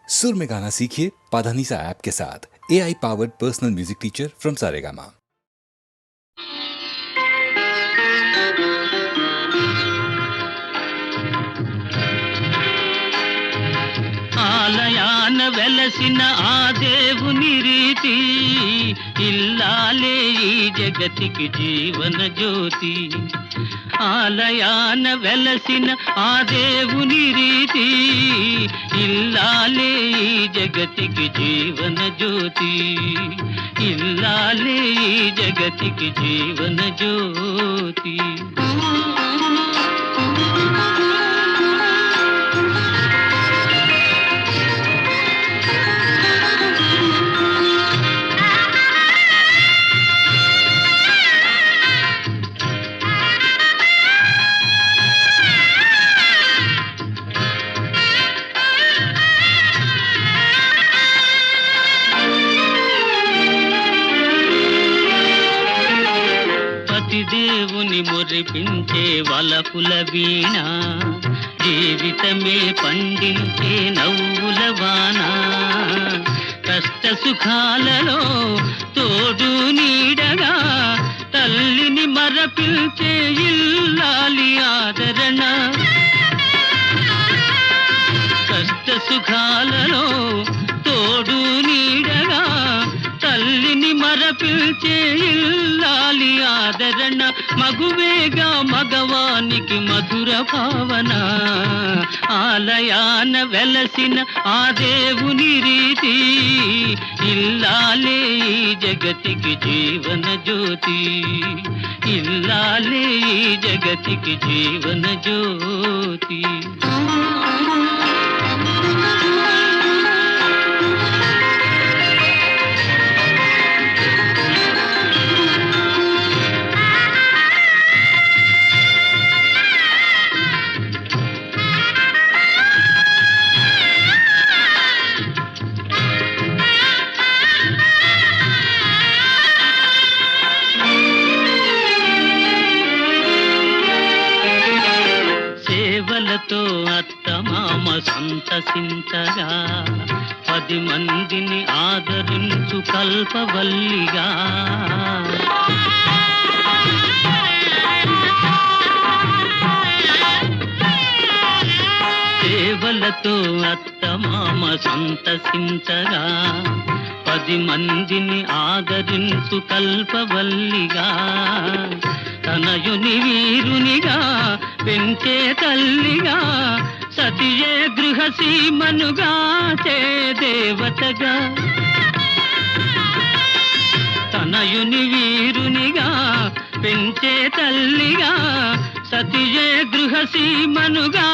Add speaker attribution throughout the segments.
Speaker 1: सुर में गाना सीखिए पाधानीसा ऐप के साथ। AI powered personal music teacher from Saregama.
Speaker 2: ఆలయాన వెలసిన ఆ దేవుని రీతి ఇల్లాలే ఈ జగతికి జీవన జ్యోతి. ఆలయాన వెలసిన ఆ దేవుని రీతి ఇల్లాలే ఈ జగతికి జీవన జ్యోతి. ఇల్లాలే ఈ జగతికి జీవన జ్యోతి. దేవుని మురిపించే వలపుల వీణ, జీవితమే పండించే నవ్వుల వాన. కష్ట సుఖాలలో తోడు నీడగా తల్లిని మరపించే ఇల్లాలి ఆదరణ. కష్ట సుఖాలలో తోడు నీడగా తల్లిని మరపించే ఇల్లాలి ఆదరణ. మగువేగా మగవానికి మధుర భావన. ఆలయాన వెలసిన ఆ దేవుని రీతి ఇల్లాలే ఈ జగతికి జీవన జ్యోతి. ఇల్లాలే ఈ జగతికి జీవన జ్యోతి. సేవలతో అత్తమామ సంతసించగా 10 మందిని ఆదరించు కల్పవల్లిగా. సేవలతో అత్తమామ సంతసించగా 10 మందిని ఆదరించు కల్పవల్లిగా. తనయుని వీరునిగా పెంచే తల్లిగా, సతియే గృహసీమనుగా చే దేవతగా. తనయుని వీరునిగా పెంచే తల్లిగా, సతియే గృహసీమనుగా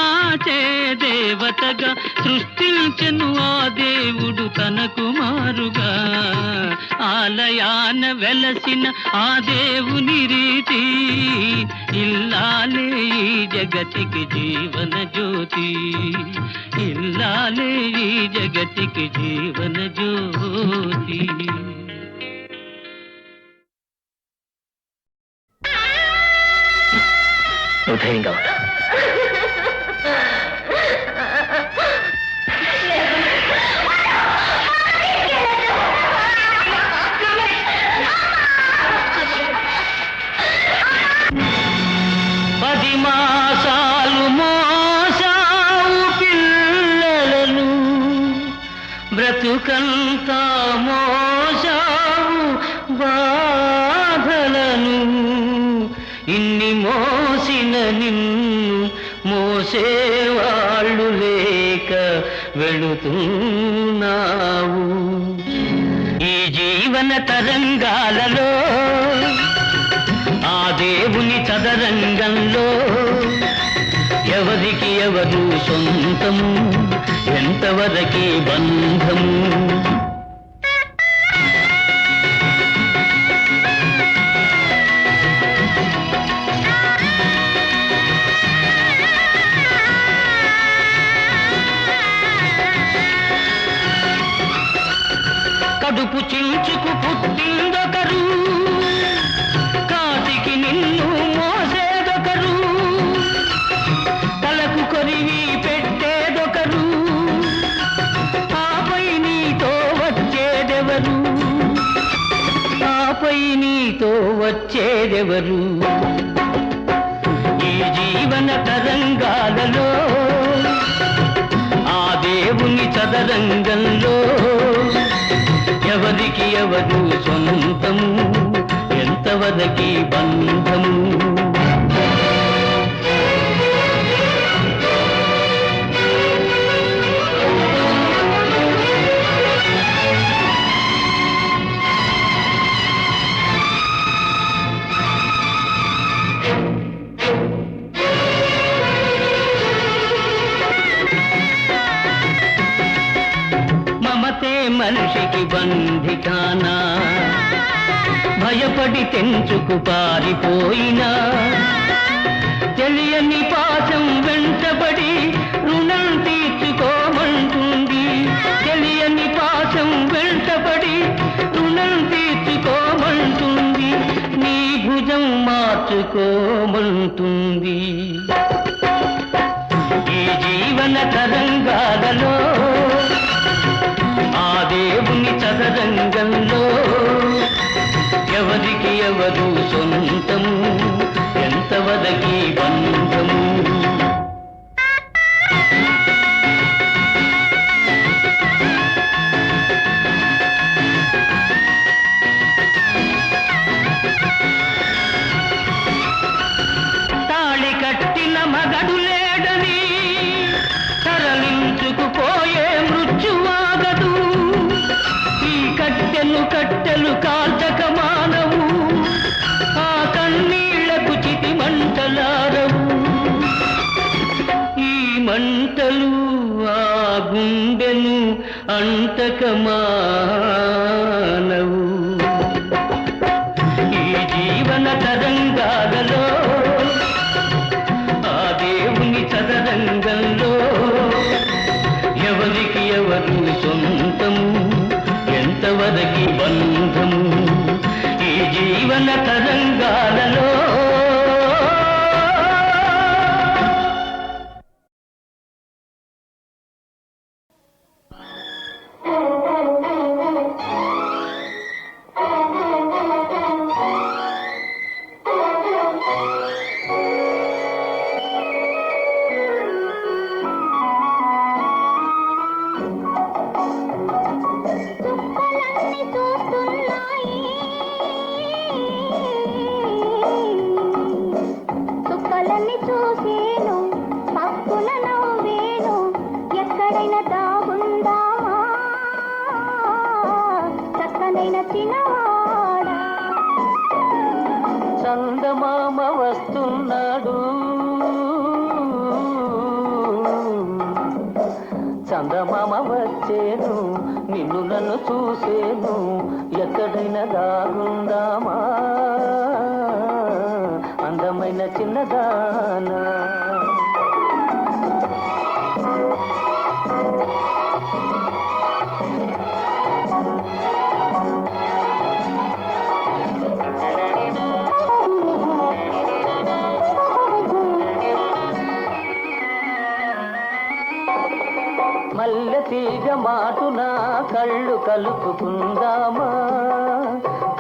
Speaker 2: చే దేవతగా. సృష్టించెను ఆ దేవుడు తన కుమారుగా. ఆలయాన వెలసిన ఆ దేవుని రీతి ఇల్లాలే ఈ జగతికి జీవన జ్యోతి. ఇల్లాలే ఈ జగతికి జీవన జ్యోతి.
Speaker 3: నువ్వు ధైర్యంగా ఉంటా.
Speaker 2: పది మాసాలు మోసావు పిల్లలను, బ్రతుకంతా మోసావు బాధలను. ఇన్ని మోసిన నిన్ను మోసేవాళ్ళు లేక వెళుతున్నావు. ఈ జీవన తరంగాలలో ఆ దేవుని చదరంగంలో ఎవరికి ఎవరు సొంతము, ఎంతవరకే బంధము. కడుపు చించుకు పుట్టిందొకరు, కాటికి నిన్ను మోసేదొకరు. తలకు కొరివి పెట్టేదొకరు, ఆ పై నీతో వచ్చేదెవరు? ఈ జీవన తరంగాలలో ఆ దేవుని చదరంగంలో ఎవరికి ఎవరు సొంతము, ఎంతవదకి బంధము? మనిషికి బంధికానా, భయపడి తెంచుకు పారిపోయినా తెలియని పాశం వెంటబడి రుణం తీర్చుకోమంటుంది. తెలియని పాశం వెంటబడి రుణం తీర్చుకోమంటుంది. నీ భుజం మార్చుకోమంటుంది. ఈ జీవన తరంగాలలో ఆ దేవుని చదరంగంలో ఎవరికి ఎవరు సొంతము, ఎంతవదకి బంధము? తాళి కట్టిన మగడు లేడని తరలించుకుపోయే మృత్యువాగదు. ఈ కట్టెలు కట్టెలు కాల్చక మానవు, ఆ కన్నీళ్లకు చితి మంటలారవు. ఈ మంటలు ఆ గుండెను అంటక మానవు. ఈ జీవన తరంగాలలో ఆ దేవుని చదరంగంలో ఎవరికి ఎవరు సొంతము, ఎంతవరకి బంధము? ఈ జీవన తరంగాలలో చందమామ వస్తున్నాడు, చందమామ వచ్చేను, నిన్ను నన్ను చూసేను, ఎక్కడైనా దాగుందామా అందమైన చిన్నదానా. మల్లె తీగ మాటున కళ్ళు కలుపుకుందామా,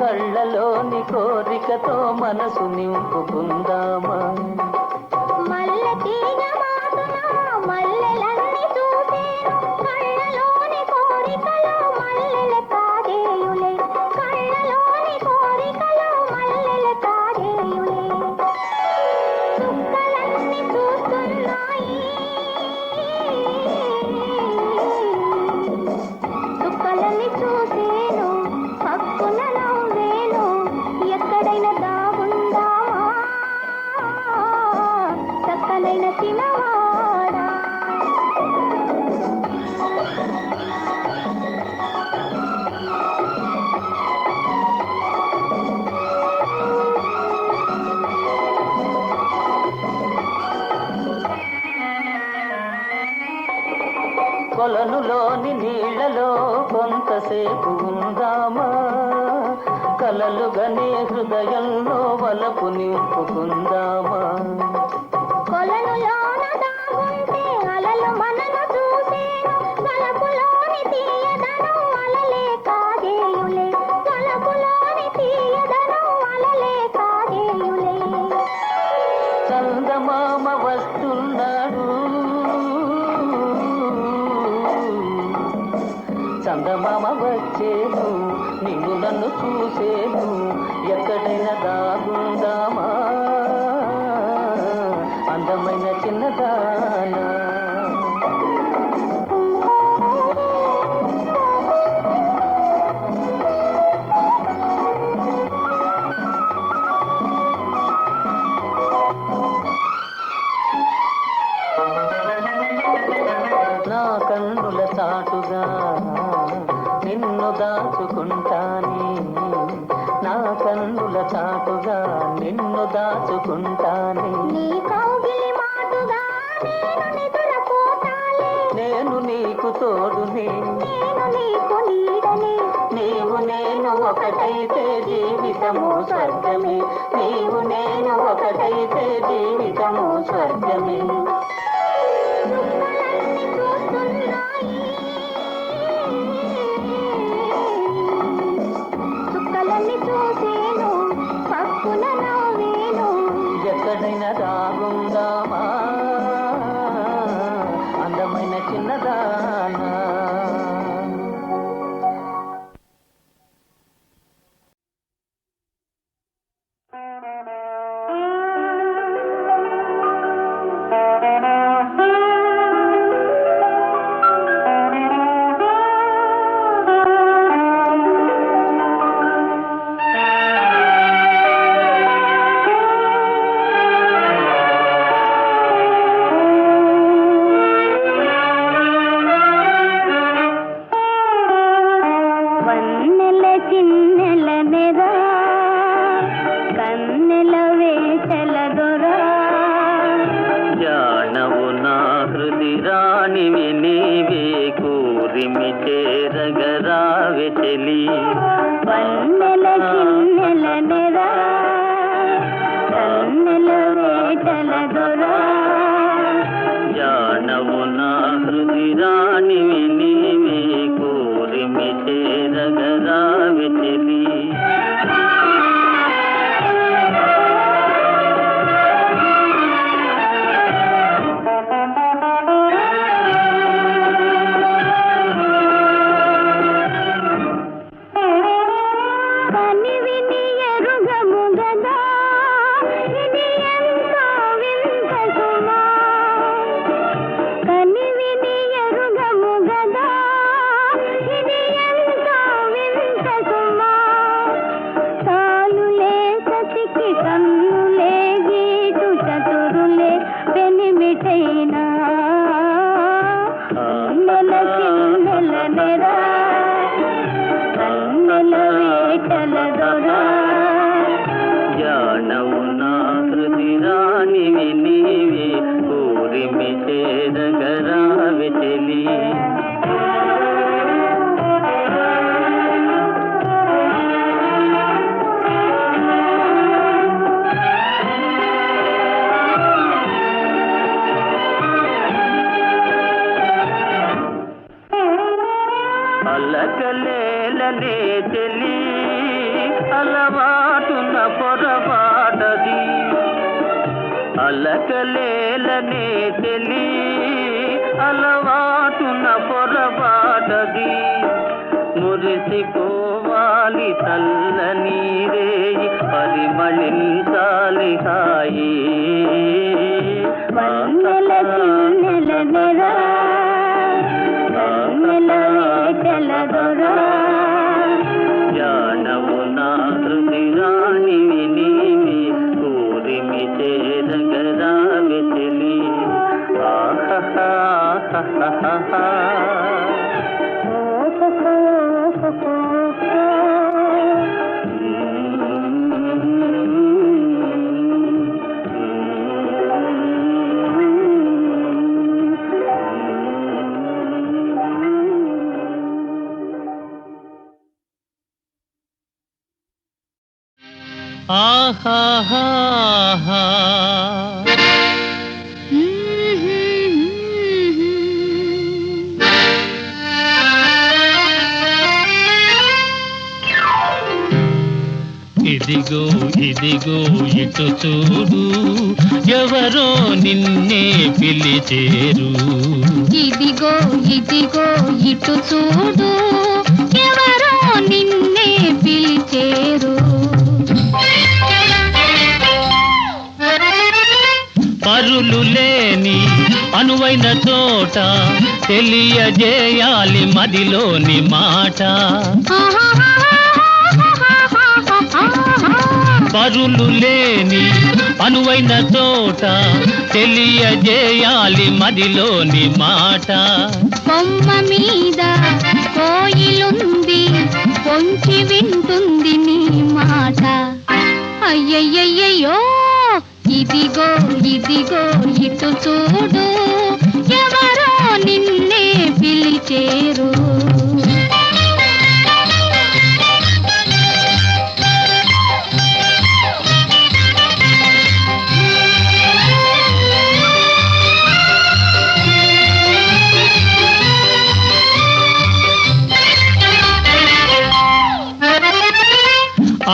Speaker 2: కళ్ళలోని కోరికతో మనసు నింపుకుందామా.
Speaker 3: మల్లె తీగ మాటున మల్లెలన్నీ చూసేను, కళ్ళలోని కోరికలో మల్లెల కాదేయులే, కళ్ళలోని కోరికలో మల్లెల కాదేయులే. చుక్కలన్నీ చూస్తున్నాయి, చుక్కలని చూసేను, పక్కున నవ్వేను, ఎక్కడైనా దాగుందామా చక్కనైన చిన్నవాడా.
Speaker 2: కొలనులోని నీళ్లలో కొంతసేపు ఉందామా, కలలుగనే హృదయంలో వలపు నింపుకుందామా.
Speaker 3: కొలనులోన దాగుంటే అలలు మనను చూసేను, వలపులోని తీయదనం అలలే కాదేయులే, వలపులోని తీయదనం
Speaker 4: చందమామ వచ్చేను నిన్ను నన్ను చూసేను ఎక్కడైనా దాగుందామా అందమైన చిన్నదానా నా కన్నుల చాటుగా నిన్ను దాచుకుంటానే నా కన్నుల చాటుగా నిన్ను దాచుకుంటానే
Speaker 3: నీ కౌగిలి మాటుగా నేను నిద్రపోతాలే
Speaker 4: నేను నీకు తోడునే
Speaker 3: నేను నీకు నీడనే
Speaker 4: నీవు నేను ఒకటైతే జీవితము స్వర్గమే నీవు నేను ఒకటైతే జీవితము స్వర్గమే
Speaker 3: చుక్కలన్నీ చూసేను పక్కున నవ్వేను
Speaker 4: ఎక్కడైనా దాగుందామా అందమైన చిన్నదానా
Speaker 3: వన్నెల చిన్నెల నెరా కన్నెల వేటల దొరా
Speaker 4: జానవు నా హృది రాణివి నీవే కూరిమి చేరగరావె చెలి
Speaker 3: వన్నెల చిన్నెల నెరా కన్నెల వేటల దొరా
Speaker 4: జానవు నా హృది రాణివి నీవే కూరిమి చేరగరావె చెలి
Speaker 3: కనివిని ఎరుగము గదా ఇది ఎంతో వింత సుమా కనివిని ఎరుగము గదా ఇది ఎంతో వింత సుమా తాలులే సతికి కన్నులే గీటు చతురులే పెనిమిటైనా నెల చిన్నెల నెరా కన్నెల వేటల దొరా
Speaker 4: జానవు నా హృది రాణివి నీవే కూరిమి చేరగరావె చెలి అలకలేలనే చెలి అలవాటున పొరపాటది అలకలేలనే చెలి అలవాటున పొరపాటది మురిసిపోవాలి చల్లని రేయి పరిమళించాలి హాయి
Speaker 3: వన్నెల చిన్నెల నెరా కన్నెల వేటల దొరా
Speaker 4: జానవు నా హృది రాణివి నీవే కూరిమి చేరగరావె చెలి ఆహా
Speaker 2: ఆహాహా ఇదిగో ఇదిగో ఇటు చూడు ఎవరో నిన్నే పిలిచేరు.
Speaker 3: ఇదిగో ఇదిగో ఇటు చూడు ఎవరో నిన్నే పిలిచేరు.
Speaker 2: పరులు లేని అనువైన చోట తెలియజేయాలి మదిలోని మాట. పరులు లేని అనువైన చోట తెలియజేయాలి మదిలోని మాట.
Speaker 3: బొమ్మ మీద కోయిలుంది పొంచి వింటుంది నీ మాట. అయ్యయ్యయ్యో ఇదిగో ఇదిగో ఇటు చూడు ఎవరో నిన్నే పిలిచేరు.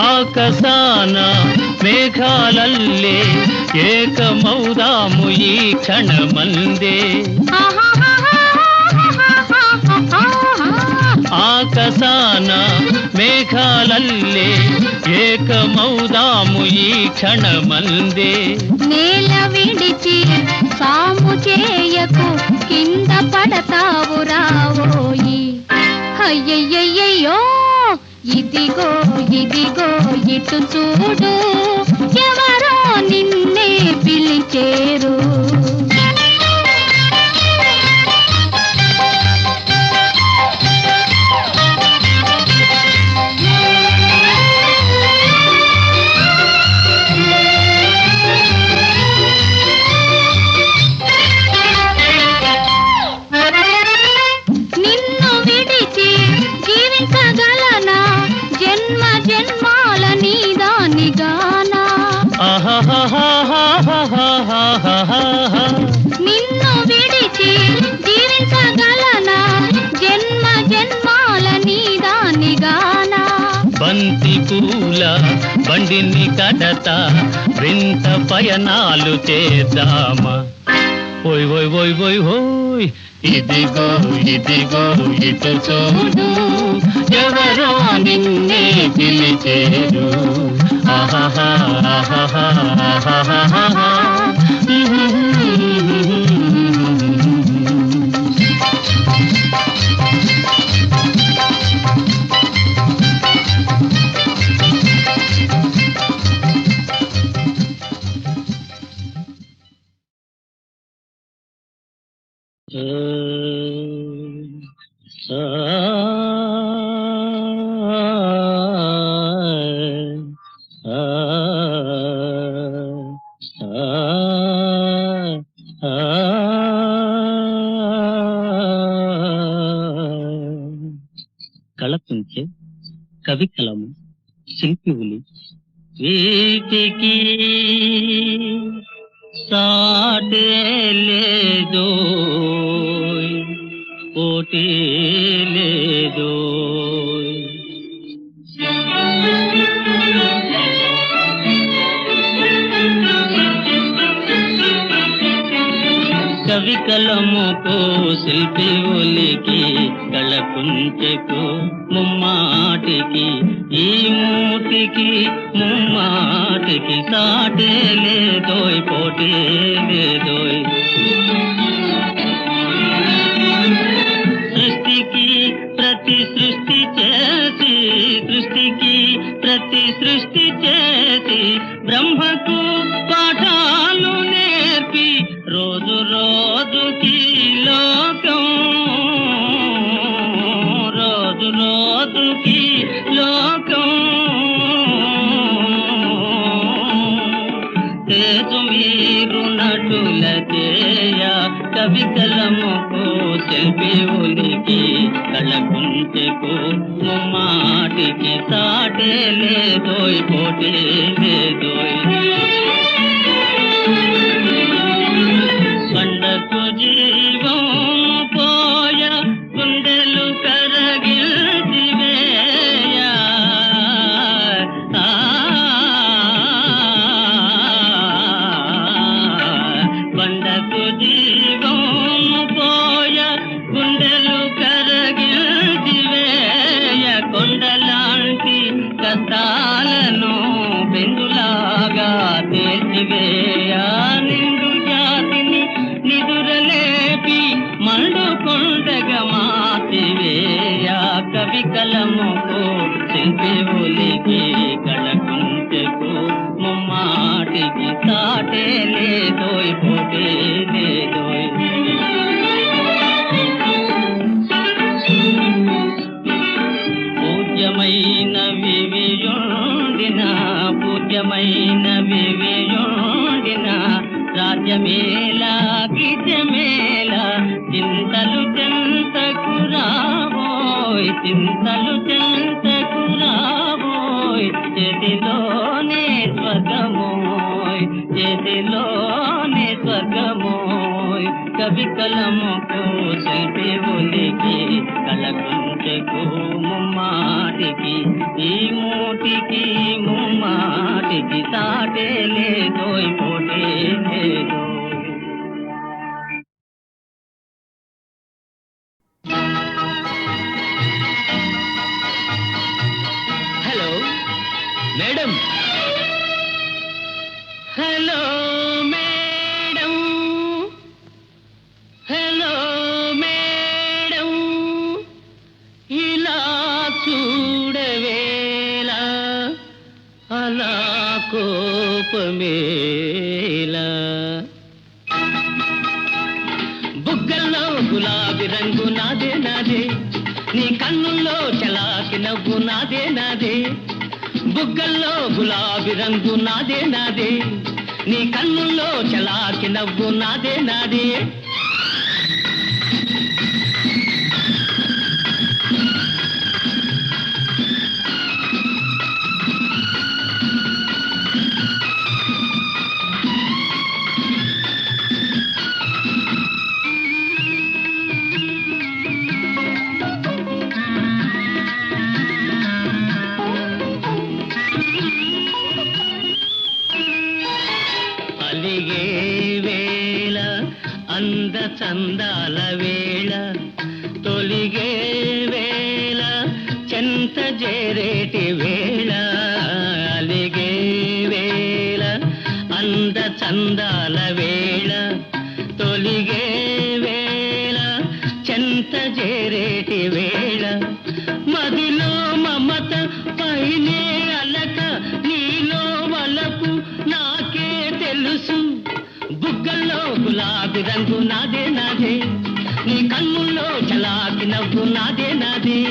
Speaker 2: ఆకాశాన మేఘాలల్లే ఏకమౌదాము ఈ క్షణమందే. ఆకాశాన మేఘాలల్లే ఏకమౌదాము ఈ క్షణమందే.
Speaker 3: నేల విడిచి సాము చేయకు కింద పడతావు రావోయి. అయ్యయ్యయ్యో ఇదిగో ఇదిగో ఇటు చూడు ఎవరో నిన్నే పిలిచేరు. నిన్ను విడిచి జీవించగలనా జన్మ జన్మాల నీదానిగానా. నిన్ను విడిచి జీవించగలనా జన్మ జన్మాల నీదానిగానా.
Speaker 2: బంతి పూల బండిని కడతా వింత పయనాలు చేద్దామా. ఓయ్ ఓయ్ ఓయ్ ఓయ్ ఓయ్ ఇదిగో ఇదిగో ఇటు చూడు ఎవరో నిన్నే పిలిచేరు. ఆహాహా ఆహాహా ఆహాహా. కళకుంచే కవి కలము శిల్పి ఉలి వీటికి సాటే లేదో పోటీ లేదో. కవి కలముకు శిల్పి ఉలికి కళకుంచెకు ముమ్మాటికి ఈ మూటికి ముమ్మాటికి సాటే లేదోయ్ పోటీ లేదోయ్. సృష్టికి ప్రతి సృష్టి చేసి సృష్టికి ప్రతి సృష్టి చేసి బ్రహ్మకు పాఠాలు నేర్పి రోజు రోజుకి లోకం రోజు రోజుకి లోకం తేజు మీరు నటుల చేయ కవి కలముకు శిల్పి ఉనికి కళకుంచెకు ముమ్మాటికి సాటే లేదోయ్ పోటీ లేదోయ్. కొండకు జీవం పోయ గుండెలు కరగిల్చివేయ. కవి కలముకు శిల్పి ఒలికి కళకుంటకు ముమ్మాటికి సాటే లేదోయ్ పోటే లేదోయ్ పూజ్యమైన వివియుండిన రాజ్యమేలా గీతమేలా చింతలు చెంతకు రాబోయ్ చింతలు చెంతకు రాబోయ్ చేతిలోనే స్వర్గమోయ్ చేతిలోనే స్వర్గమోయ్ కవి కలముకు శిల్పి ఒలికి కళకుంటకు ముమ్మాటికి ఈ మూటికి ముమ్మాటికి సాటే లేదోయ్ పోటే లేదోయ్ hello madam hello madam hello madam ఇలా చూడవేలా అలా కోపమేలా బుగ్గల్లో గులాబీ రంగు నాదే నాదే నీ కన్నుల్లో చలాకి నవ్వు నాదే నాదే బుగ్గల్లో గులాబీ రంగు నాదే నాదే నీ కన్నుల్లో చలాకి నవ్వు నాదే నాదే అలిగే వేళ అంద చందాల వేళ తొలిగే వేళ చెంత చేరేటి వేళ అలిగే వేళ అంద చందాల వేళ తొలిగే వేళ చెంత చేరేటి వేళ మదిలో మమత పైనే అలక నీలో వలపు నాకే తెలుసు బుగ్గల్లో గులాబీ రంగు నాదే నాదే నీ కన్నుల్లో చలాకి నవ్వు నాదే నాదే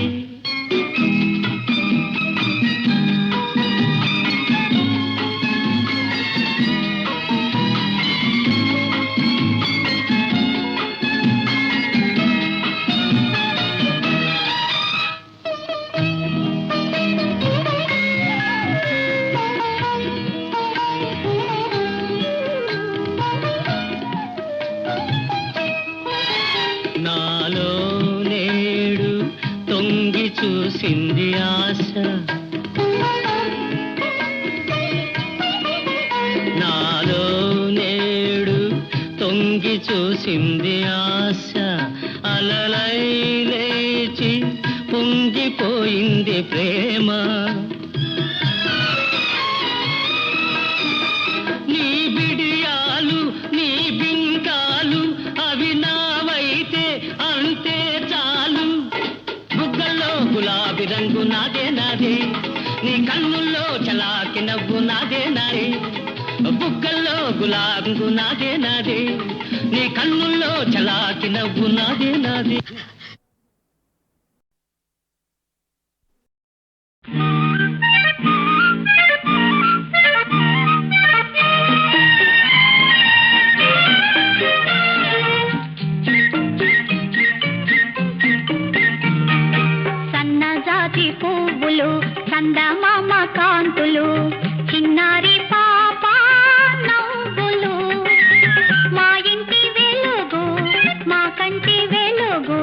Speaker 2: నాలో నేడు తొంగి చూసింది ఆశ నాలో నేడు తొంగి చూసింది ఆశ అలలై లేచి పొంగిపోయింది ప్రేమ నీ బిడియాలు నీ బింకాలు అవి నావైతే అంతే చాలు బుగ్గల్లో గులాబీ రంగు నాదే నాదే నీ కన్నుల్లో చలాకి నవ్వు నాదే నాదే బుగ్గల్లో గులాబీ రంగు నాదే నాదే నీ కన్నుల్లో చలాకి నవ్వు నాదే నాదే
Speaker 3: సన్నజాతి పువ్వులు చందమామ కాంతులు చిన్నారి పాప నవ్వులు మా ఇంటి వెలుగు మా కంటి వెలుగు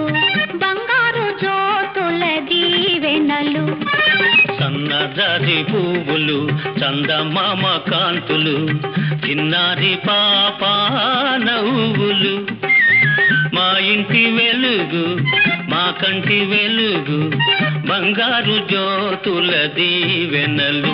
Speaker 3: బంగారు జ్యోతుల దీవెనలు
Speaker 2: సన్నజాజి పువ్వులు చందమామ కాంతులు చిన్నారి పాప నవ్వులు మా ఇంటి వెలుగు మా కంటి వెలుగు బంగారు జ్యోతుల దీవెనలు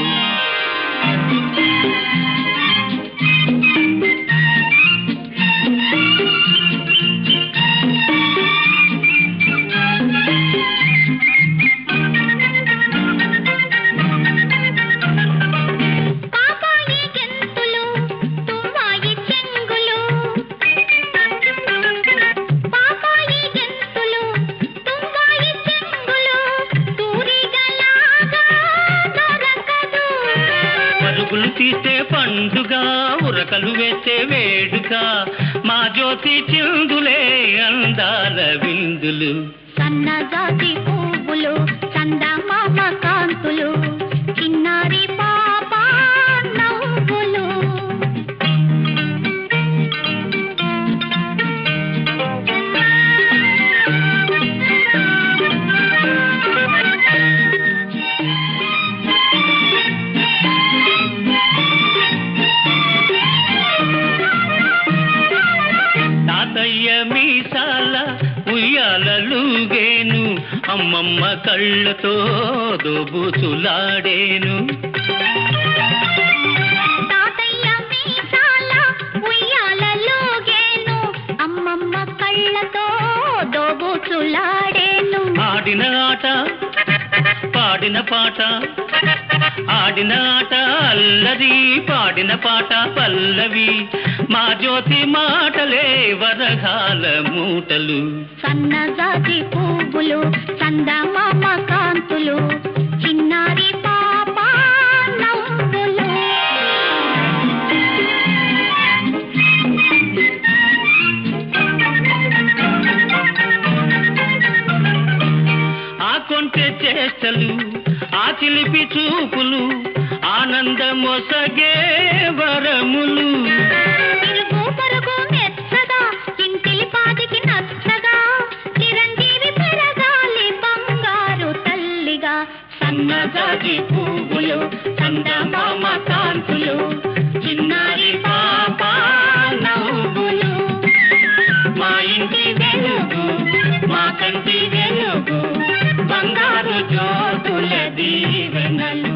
Speaker 2: చుక్కలు వేస్తే వేడుక మా జ్యోతి చిందులే అందాల విందులు
Speaker 3: సన్నజాతి పువ్వులు చందమామ కాంతులు చిన్నారి పాప నవ్వులు
Speaker 2: తాతయ్య మీసాల ఉయ్యాలలుగేను అమ్మమ్మ కళ్ళతో దోబుచులాడేను
Speaker 3: తాతయ్య మీసాల ఉయ్యాలలుగేను అమ్మమ్మ కళ్ళతో దోబుచులాడేను
Speaker 2: ఆడిన ఆట పాడిన పాట ఆడిన ఆట అల్లరి పాడిన పాట పల్లవి మా జ్యోతి మాటలే వరగాల మూటలు
Speaker 3: సన్నజాతి పువ్వులు చందమామ కాంతులు చిన్నారి పాప నవ్వులు
Speaker 2: ఆ కొంటె చేష్టలు ఆ చిలిపి చూపులు ఆనందమొసగే వరములు
Speaker 3: ఇరుగు పొరుగు మెచ్చగా ఇంటిలి పాదికి నచ్చగా చిరంజీవి పెరగాలి బంగారు తల్లిగా సన్నజాజి పువ్వులు చందమామ కాంతులు చిన్నారి పాప నవ్వులు మా ఇంటి వెలుగు మా కంటి వెలుగు బంగారు జ్యోతుల దీవెనలు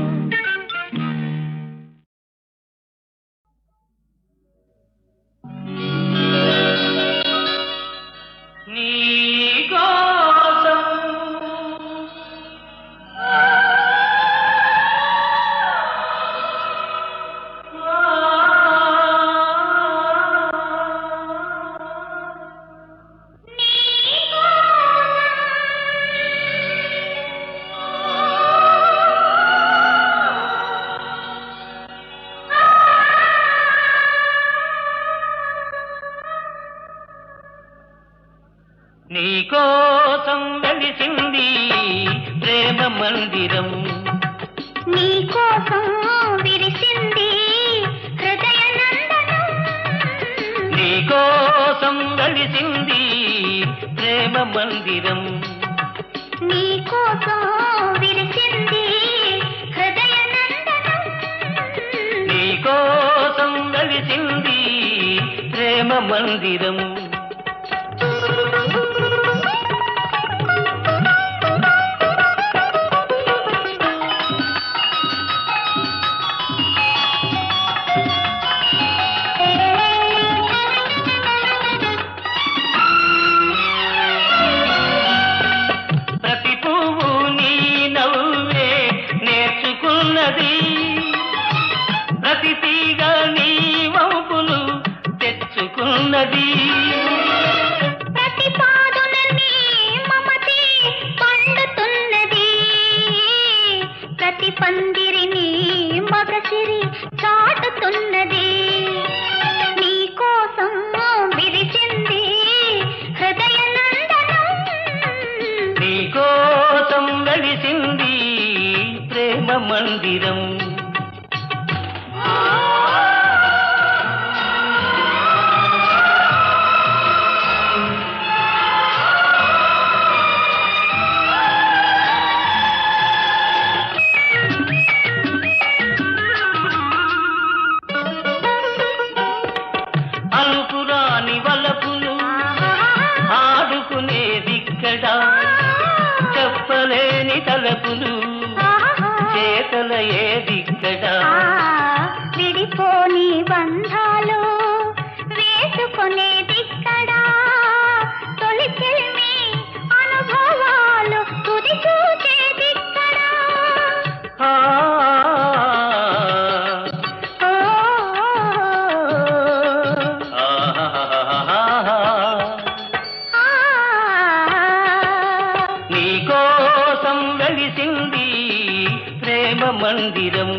Speaker 2: నీకోసం వెలిసింది ప్రేమ మందిరం
Speaker 3: నీకోసం విరిసింది హృదయ నందనం
Speaker 2: నీకోసం వెలిసింది ప్రేమ మందిరం
Speaker 3: నీకోసం విరిసింది హృదయ నందనం
Speaker 2: నీకోసం వెలిసింది ప్రేమ మందిరం ప్రతి పువ్వు నీ నవ్వే నేర్చుకున్నది ప్రతి తీగ నీ వంపులు తెచ్చుకున్నది
Speaker 3: ప్రతి పాదున నీ మమతే పండుతున్నది ప్రతి పందిరిని మగసిరి చాటుతున్నది నీకోసం విరిచింది హృదయ నందనం
Speaker 2: నీకోసం వెలిసింది ప్రేమ మందిరం అలుపురాని వలపులు ఆడుకునేదిక్కడా చెప్పలేని తలపులు చేతల ఏదిక్కడా
Speaker 3: విడిపోని బంధాలు వేసుకునేదిక్కడా తొలి చెలిమి అనుభవాలు తుది చూచేదిక్కడా
Speaker 2: ఆ నీకోసం వెలిసింది ప్రేమ మందిరం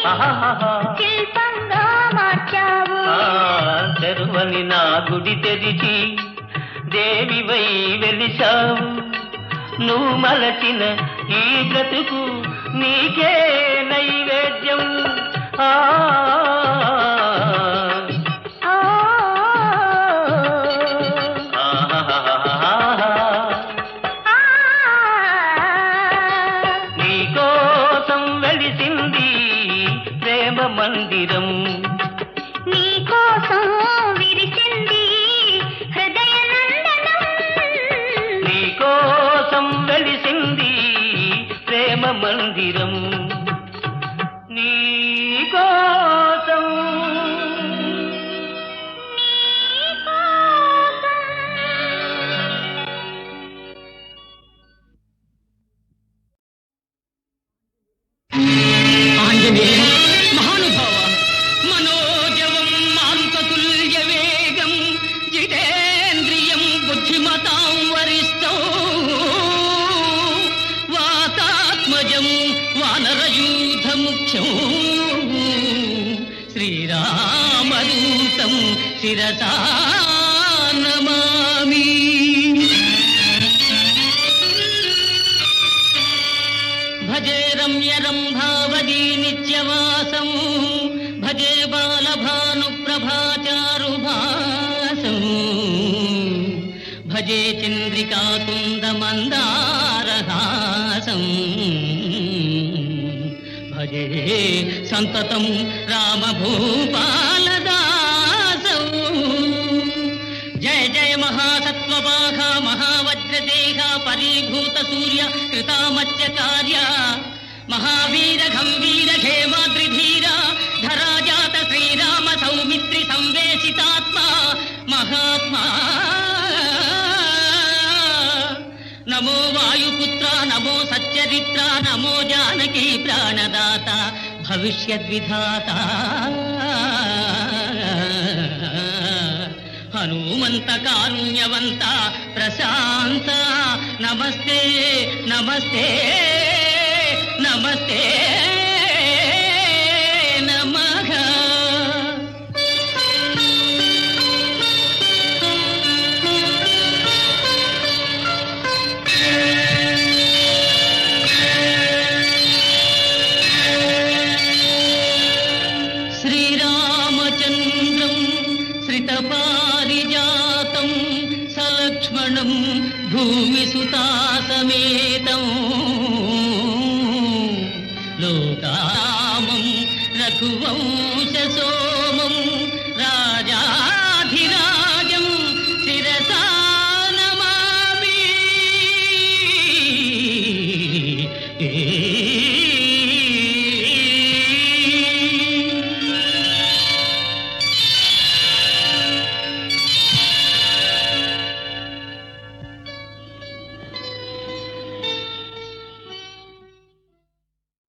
Speaker 4: ఆహాహా.
Speaker 3: శిల్పంగా మార్చావు.
Speaker 4: తెరువని నా గుడి తెరిచి దేవివై వెలిశావు. నువ్వు మలచిన ఈ బ్రతుకు నీకే నైవేద్యం. ఆ నీకోసం వెలిసింది ప్రేమ మందిరం.
Speaker 3: నీకోసం విరిచింది హృదయ నందనం.
Speaker 4: నీకోసం వెలిసింది ప్రేమ మందిరం. నీకోసం
Speaker 2: ఆంజనేయ మహానుభావ మనోజవం మారుతతుల్య వేగం జితేంద్రియం బుద్ధిమతాం వరిష్టం వాతాత్మజం వానరయూథ ముఖ్యం శ్రీరామదూతం శిరసా నమామి. భజే రమ్యరంభావదీ నిత్యవాసం భజే బాలభానుప్రభాచారుభాసం భజే చంద్రికాతుందమందారహాసం భజే సంతతం రామభూపాలదాసం. జయ జయ మహాసత్వపాహ మహావజ్రదేహ పరీభూత సూర్య కృతామత్యకార్య మహావీర గంభీర హేమాద్రిధీర ధరాజాత శ్రీరామ సౌమిత్రి సంవేశితాత్మ మహాత్మా. నమో వాయుపుత్ర నమో సచ్చరిత్ర నమో జానకీ ప్రాణదాత భవిష్యద్విధాత హనుమంత కారుణ్యవంత ప్రశాంత నమస్తే నమస్తే నమస్తే నమః. శ్రీరామచంద్రం శ్రితపారిజాతం సలక్ష్మణం భూమిసుతాసమేతం లోకామం రఘువం